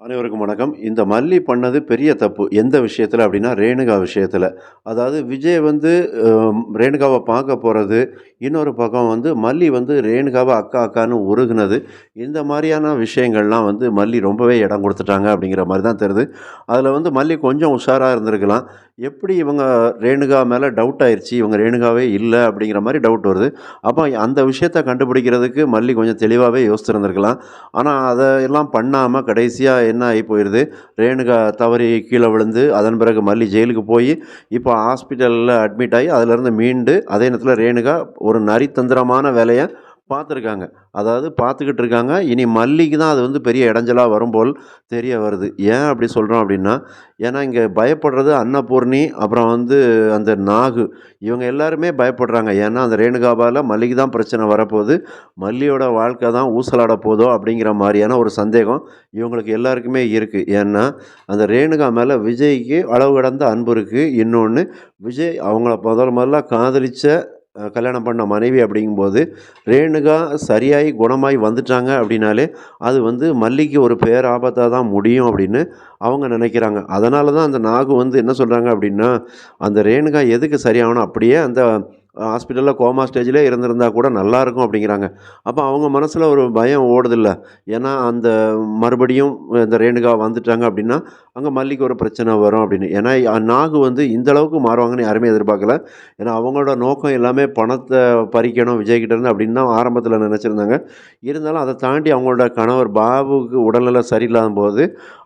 அனைவருக்கும் வணக்கம். இந்த மல்லி பண்ணது பெரிய தப்பு. எந்த விஷயத்துல அப்டின்னா, ரேணுகா விஷயத்துல. அதாவது விஜய் வந்து ரேணுகாவ பார்க்க போறது, இன்னொரு பக்கம் வந்து மல்லி வந்து ரேணுகாவ அக்கா அக்கான்னு உருகுனது. இந்த மாரியான விஷயங்கள்லாம் வந்து மல்லி ரொம்பவே இடம் குடுத்துட்டாங்க அப்டிங்கிற மாரி தான் தெரியுது. அதுல வந்து மல்லி கொஞ்சம் உஷாரா இருந்திருக்கலாம். எப்படி இவங்க ரேணுகா மேல டவுட் ஆயிருச்சு. இவங்க ரேணுகாவே இல்ல அப்டிங்கிற மாரி டவுட் வருது. அப்ப அந்த விஷயத்த கண்டுபிடிக்கிறதுக்கு மல்லி கொஞ்சம் தெளிவாவே யோசிச்சிருந்திருக்கலாம். ஆனா, அத எல்லாம் பண்ணாம கடைசியா என்ன ஆயி போயிருது, ரேணுகா தவறி கீழ விழுந்து, அதன் பிறகு மல்லி ஜெயிலுக்கு போயி, இப்போ ஹாஸ்பிட்டல்ல அட்மிட் ஆயி, அதிலிருந்து மீண்டு, அதே நேரத்தில ரேணுகா ஒரு நரித்தந்திரமான வேலைய பார்த்துருக்காங்க. அதாவது பார்த்துக்கிட்டு இருக்காங்க. இனி மல்லிக்கு தான் அது வந்து பெரிய இடைஞ்சலா வரும் போல் தெரிய வருது. ஏன் அப்படி சொல்றோம் அப்படின்னா, ஏன்னா இங்க பயப்படுறது அன்னபூர்ணி, அப்புறம் வந்து அந்த நாகு. இவங்க எல்லாருமே பயப்படுறாங்க. ஏன்னா அந்த ரேணுகாவால மல்லிக்கு தான் பிரச்சனை வரப்போது. மல்லியோட வாழ்க்கை தான் ஊசலாட போதோ அப்படிங்கிற மாரியான ஒரு சந்தேகம் இவங்களுக்கு எல்லாருக்குமே இருக்கு. ஏன்னா, அந்த ரேணுகா மேல விஜய்க்கு அளவு கடந்த அன்பு இருக்கு. இன்னொன்னு விஜய் அவங்கள முதல்ல காதலிச்ச கல்யாணம் பண்ண மனைவி அப்படிங்கும்போது, ரேணுகா சரியாயி குணமாயி வந்துட்டாங்க அப்படின்னாலே, அது வந்து மல்லிக்கு ஒரு பேராபத்தா தான் முடியும் அப்படின்னு அவங்க நினைக்கிறாங்க. அதனால தான் அந்த நாகு வந்து என்ன சொல்றாங்க அப்படின்னா, அந்த ரேணுகா எதுக்கு சரியாகணும் அப்படியே அந்த ஹாஸ்பிட்டல்ல கோமா ஸ்டேஜ்லயே இருந்திருந்தா கூட நல்லாயிருக்கும் அப்படிங்கிறாங்க. அப்ப அவங்க மனசுல ஒரு பயம் ஓடுதுல்ல. ஏன்னா, அந்த மறுபடியும் இந்த ரேணுகா வந்துட்டாங்க அப்படின்னா, அங்க மல்லிக்கு ஒரு பிரச்சனை வரும் அப்படின்னு. ஏன்னா, நாகு வந்து இந்த அளவுக்கு மாறுவாங்கன்னு யாருமே எதிர்பார்க்கல. ஏன்னா, அவங்களோட நோக்கம் எல்லாமே பணத்த பறிக்கணும் விஜய்கிட்ட இருந்து அப்படின்னு தான் ஆரம்பத்தில நினைச்சிருந்தாங்க. இருந்தாலும் அத தாண்டி அவங்களோட கணவர் பாபுவுக்கு உடல்நலம் சரியில்லாதம்போது,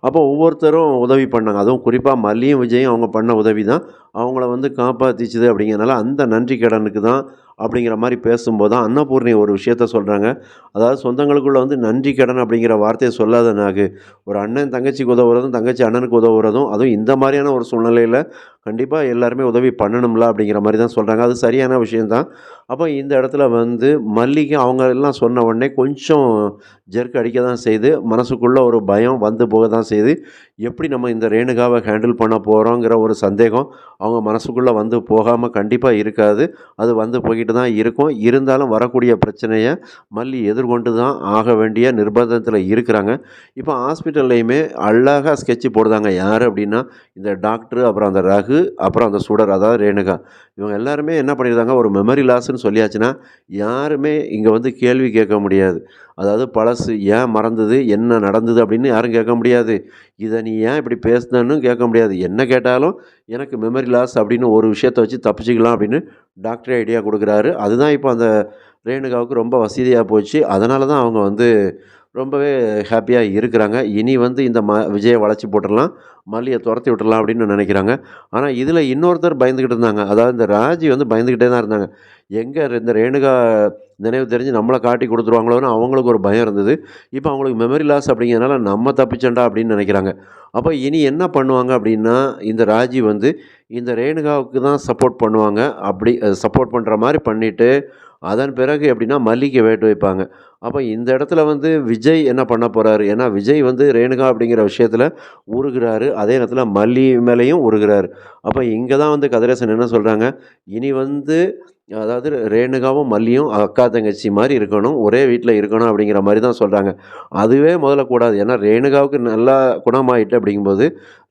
அப்போ ஒவ்வொருத்தரும் உதவி பண்ணாங்க. அதுவும் குறிப்பா மல்லியும், விஜயும் அவங்க பண்ண உதவி தான் அவங்கள வந்து காப்பாத்திச்சுது அப்படிங்கிறனால, அந்த நன்றி கடனுக்கு தான் அப்படிங்கிற மாரி பேசும்போது தான் அன்னபூர்ணி ஒரு விஷயத்த சொல்றாங்க. அதாவது சொந்தங்களுக்குள்ள வந்து நன்றி கடன் அப்படிங்கிற வார்த்தைய சொல்லாத நாகு. ஒரு அண்ணன் தங்கச்சிக்கு உதவுறதும், தங்கச்சி அண்ணனுக்கு உதவுறதும், அதுவும் இந்த மாரியான ஒரு சூழ்நிலையில கண்டிப்பா எல்லாருமே உதவி பண்ணணும்ல அப்படிங்கிற மாரி தான் சொல்றாங்க. அது சரியான விஷயம் தான். அப்போ இந்த இடத்துல வந்து மல்லிக்கு அவங்க எல்லாம் சொன்ன உடனே கொஞ்சம் ஜெர்க் அடிக்க தான் செய்யுது. மனசுக்குள்ள ஒரு பயம் வந்து போக தான் செய்யுது. எப்படி நம்ம இந்த ரேணுகாவ ஹேண்டில் பண்ண போறோங்கிற ஒரு சந்தேகம் அவங்க மனசுக்குள்ள வந்து போகாம கண்டிப்பா இருக்காது. அது வந்து போய்க்கிட்டு தான் இருக்கும். இருந்தாலும் வரக்கூடிய பிரச்சனைய மல்லி எதிர்கொண்டு தான் ஆக வேண்டிய நிர்பந்தத்தில இருக்கிறாங்க. இப்போ ஹாஸ்பிட்டல்லையுமே அழகா ஸ்கெட்ச் போடுதாங்க. யாரு அப்படின்னா, இந்த டாக்டரு, அப்புறம் அந்த ரகு, அப்புறம் அந்த சுடர் அதாவது ரேணுகா. இவங்க எல்லாருமே என்ன பண்ணியிருந்தாங்க, ஒரு மெமரி லாஸ்ன்னு சொல்லியாச்சுன்னா, யாருமே இங்க வந்து கேள்வி கேட்க முடியாது. அதாவது பழசு ஏன் மறந்தது? என்ன நடந்தது? அப்படின்னு யாரும் கேட்க முடியாது. இத நீ ஏன் இப்படி பேசுனன்னு கேட்க முடியாது. என்ன கேட்டாலும் எனக்கு மெமரி லாஸ் அப்படின்னு ஒரு விஷயத்த வச்சு தப்பிச்சுக்கலாம் அப்படின்னு டாக்டரே ஐடியா குடுக்குறாரு. அதுதான் இப்போ அந்த ரேணுகாவுக்கு ரொம்ப வசதியா போச்சு. அதனால தான் அவங்க வந்து ரொம்பவே ஹேப்பியா இருக்கிறாங்க. இனி வந்து இந்த விஜய வளைச்சு போட்டுறலாம். மல்லிய தொரத்தி விட்டுறலாம் அப்படின்னு நினைக்கிறாங்க. ஆனா இதில இன்னொருத்தர் பயந்துகிட்டு இருந்தாங்க. அதாவது இந்த ராஜி வந்து பயந்துகிட்டே தான் இருந்தாங்க. எங்க இந்த ரேணுகா நினைவு தெரிஞ்சு நம்மள காட்டி குடுத்துருவாங்களோன்னு அவங்களுக்கு ஒரு பயம் இருந்தது. இப்ப அவங்களுக்கு மெமரி லாஸ் அப்படிங்கிறனால நம்ம தப்பிச்சோன்டா அப்படின்னு நினைக்கிறாங்க. அப்ப இனி என்ன பண்ணுவாங்க அப்படின்னா, இந்த ராஜி வந்து இந்த ரேணுகாவுக்கு தான் சப்போர்ட் பண்ணுவாங்க. அப்படி சப்போர்ட் பண்ற மாரி பண்ணிட்டு, அதன் பிறகு எப்படின்னா மல்லிக்கு வேட்டு வைப்பாங்க. அப்ப இந்த இடத்துல வந்து விஜய் என்ன பண்ண போறாரு? ஏன்னா விஜய் வந்து ரேணுகா அப்படிங்கிற விஷயத்துல உருகுறாரு. அதே நேரத்துல மல்லி மேலயும் உருகுறாரு. அப்ப இங்க தான் வந்து கதிரேசன் என்ன சொல்றாங்க, இனி வந்து அதாவது ரேணுகாவும், மல்லியும் அக்கா, தங்கச்சி மாரி இருக்கணும். ஒரே வீட்ல இருக்கணும் அப்படிங்கிற மாரி தான் சொல்றாங்க. அதுவே முதல்ல கூடாது. ஏன்னா ரேணுகாவுக்கு நல்லா குணமாயிட்டு அப்படிங்கும்போது,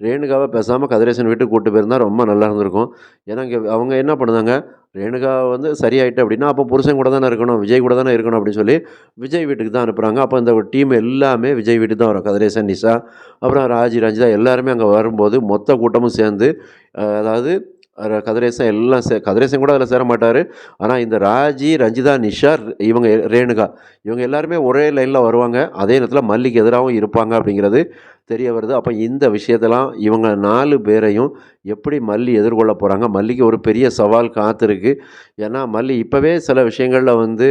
ரேணுகாவ பேசாம கதிரேசன் வீட்டுக்கு கூட்டு போயிருந்தா ரொம்ப நல்லா இருந்திருக்கும். ஏன்னா இங்க அவங்க என்ன பண்ணுதாங்க, ரேணுகா வந்து சரியாயிட்டு அப்படின்னா, அப்போ புருஷன் கூட தானே இருக்கணும், விஜய் கூட தானே இருக்கணும் அப்படின்னு சொல்லி, விஜய் வீட்டுக்கு தான் அனுப்புறாங்க. அப்போ இந்த டீம் எல்லாமே விஜய் வீட்டுக்கு தான் வரும். கதிரேசன், நிஷா, அப்புறம் ராஜி, ரஞ்சிதா எல்லாருமே அங்க வரும்போது, மொத்த கூட்டமும் சேர்ந்து அதாவது கதிரேசன் எல்லாம் கதிரேசன் கூட அதில சேர மாட்டாரு. ஆனா இந்த ராஜி, ரஞ்சிதா, நிஷா, இவங்க ரேணுகா இவங்க எல்லாருமே ஒரே லைன்ல வருவாங்க. அதே நேரத்தில மல்லிக்கு எதிராவும் இருப்பாங்க அப்படிங்கிறது தெரிய வருது. அப்ப இந்த விஷயத்தலாம் இவங்க 4 பேரையும் எப்படி மல்லி எதிர்கொள்ள போறாங்க? மல்லிக்கு ஒரு பெரிய சவால் காத்திருக்கு. ஏன்னா மல்லி இப்பவே சில விஷயங்கள்ல வந்து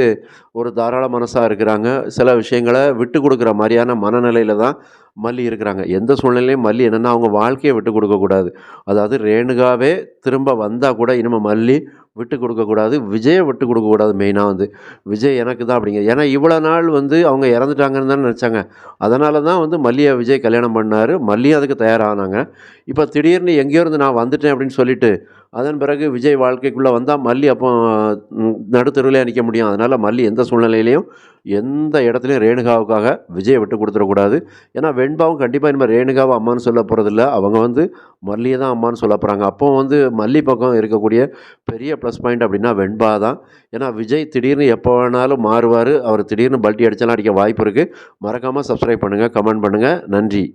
ஒரு தாராள மனசா இருக்கிறாங்க. சில விஷயங்கள விட்டு குடுக்குற மாரியான மனநிலையில தான் மல்லி இருக்கிறாங்க. எந்த சூழ்நிலையிலும் மல்லி என்னன்னா, அவங்க வாழ்க்கைய விட்டு குடுக்கக்கூடாது. அதாவது ரேணுகாவே திரும்ப வந்தா கூட இனிமே மல்லி விட்டு குடுக்கக்கூடாது. விஜய விட்டு குடுக்கக்கூடாது மெயினா வந்து. விஜய் எனக்கு தான் அப்படிங்க. ஏன்னா இவ்வளோ நாள் வந்து அவங்க இறந்துட்டாங்கன்னு தானே நெனச்சாங்க. அதனால தான் வந்து மல்லிய விஜய் கல்யாணம் பண்ணாரு. மல்லியும் அதுக்கு தயாரானாங்க. இப்ப திடீர்னு எங்கேயோ இருந்து நான் வந்துட்டேன் அப்படின்னு சொல்லிட்டு, அதன் பிறகு விஜய் வாழ்க்கைக்குள்ளே வந்தா மல்லி அப்போ நடுத்தெருவுலயா நிக்க முடியும். அதனால மல்லி எந்த சூழ்நிலையிலயும், எந்த இடத்துலயும் ரேணுகாவுக்காக விஜய விட்டு குடுத்துறக்கூடாது. ஏன்னா, வெண்பாவும் கண்டிப்பா இனிமே ரேணுகாவ அம்மான்னு சொல்ல போறதில்ல. அவங்க வந்து மல்லிய தான் அம்மான்னு சொல்லப் போறாங்க. அப்போ வந்து மல்லி பக்கம் இருக்கக்கூடிய பெரிய ப்ளஸ் பாயிண்ட் அப்படின்னா வெண்பா தான். ஏன்னா, விஜய் திடீர்னு எப்போ வேணாலும் மாறுவாரு. அவர் திடீர்னு பல்டி அடிச்சாலும் அடிக்க வாய்ப்பு இருக்கு. மறக்காம சப்ஸ்கிரைப் பண்ணுங்க, கமெண்ட் பண்ணுங்க. நன்றி.